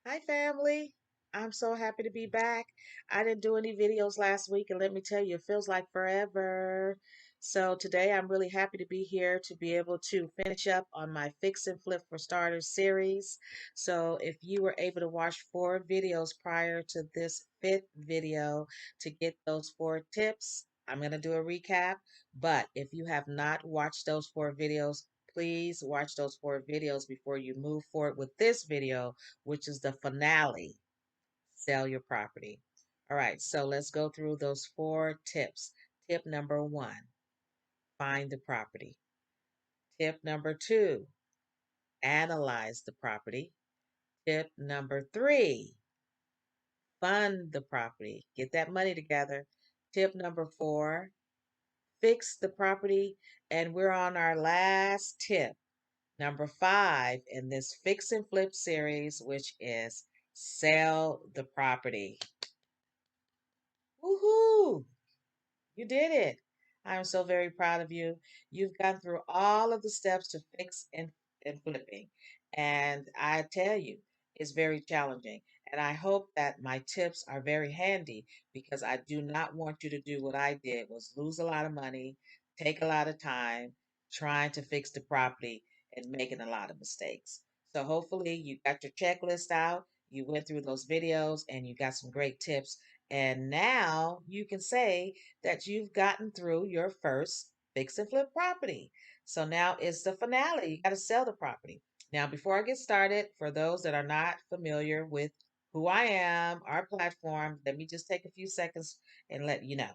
Hi, family. I'm so happy to be back. I didn't do any videos last week, and let me tell you, it feels like forever. So, today I'm really happy to be here to be able to finish up on my Fix and Flip for Starters series. So, if you were able to watch 4 videos prior to this fifth video to get those 4 tips, I'm going to do a recap. But if you have not watched those 4 videos, please watch those 4 videos before you move forward with this video, which is the finale, sell your property. All right, so let's go through those 4 tips. Tip number 1, find the property. Tip number 2, analyze the property. Tip number 3, fund the property. Get that money together. Tip number 4, fix the property. And we're on our last tip, number 5 in this Fix and Flip series, which is sell the property. Woohoo! You did it. I'm so very proud of you. You've gone through all of the steps to fix and flipping. And I tell you, it's very challenging. And I hope that my tips are very handy because I do not want you to do what I did, was lose a lot of money, take a lot of time trying to fix the property and making a lot of mistakes. So hopefully you got your checklist out, you went through those videos and you got some great tips. And now you can say that you've gotten through your first fix and flip property. So now it's the finale. You got to sell the property. Now, before I get started, for those that are not familiar with who I am, our platform, let me just take a few seconds and let you know.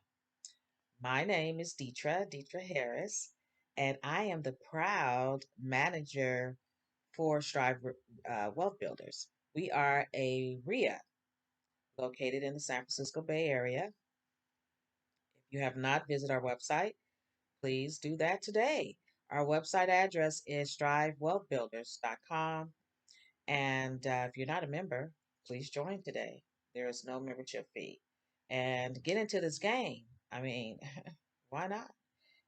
My name is Detra Harris, and I am the proud manager for Wealth Builders. We are a RIA located in the San Francisco Bay Area. If you have not visited our website, please do that today. Our website address is strivewealthbuilders.com. And if you're not a member, please join today. There is no membership fee. And get into this game. I mean, why not?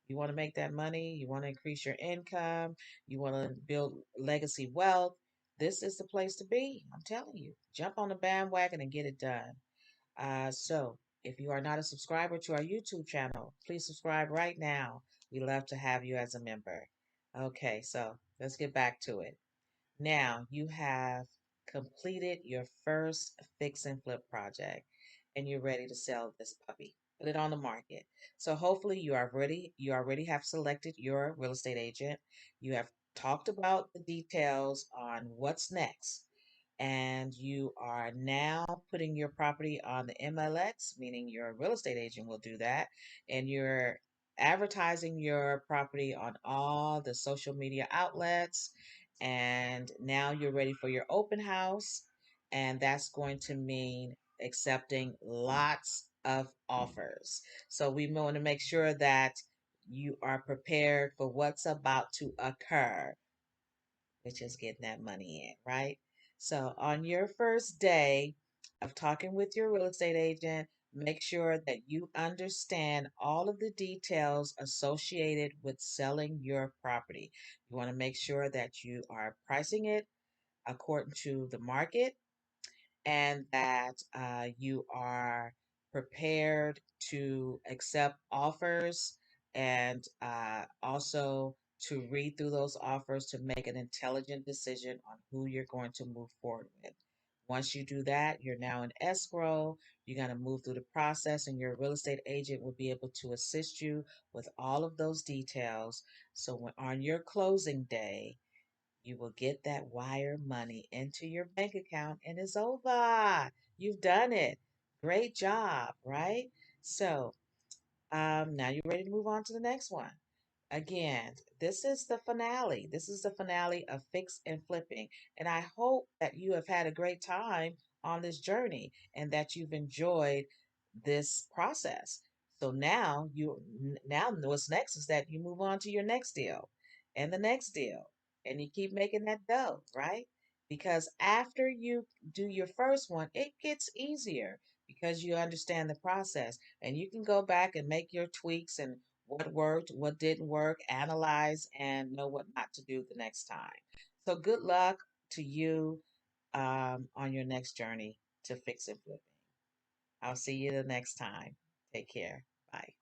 You want to make that money, you want to increase your income, you want to build legacy wealth. This is the place to be. I'm telling you. Jump on the bandwagon and get it done. So, if you are not a subscriber to our YouTube channel, please subscribe right now. We love to have you as a member. Okay, so let's get back to it. Now, you have completed your first fix and flip project and you're ready to sell this puppy. Put it on the market. So hopefully you already have selected your real estate agent. You have talked about the details on what's next and you are now putting your property on the MLS, meaning your real estate agent will do that, and you're advertising your property on all the social media outlets, and now you're ready for your open house, and that's going to mean accepting lots of offers. So we want to make sure that you are prepared for what's about to occur, which is getting that money in, right? So on your first day of talking with your real estate agent, make sure that you understand all of the details associated with selling your property. You want to make sure that you are pricing it according to the market and that you are prepared to accept offers and also to read through those offers to make an intelligent decision on who you're going to move forward with. Once you do that, you're now in escrow. You're going to move through the process, and your real estate agent will be able to assist you with all of those details. So, when on your closing day, you will get that wire money into your bank account and it's over. You've done it. Great job, right? So now you're ready to move on to the next one. Again, this is the finale. This is the finale of Fix and Flipping. And I hope that you have had a great time on this journey and that you've enjoyed this process. So now what's next is that you move on to your next deal and the next deal and you keep making that dough, right? Because after you do your first one, it gets easier because you understand the process and you can go back and make your tweaks and what worked, what didn't work, analyze, and know what not to do the next time. So, good luck to you. on your next journey to fix and flipping. I'll see you the next time. Take care. Bye.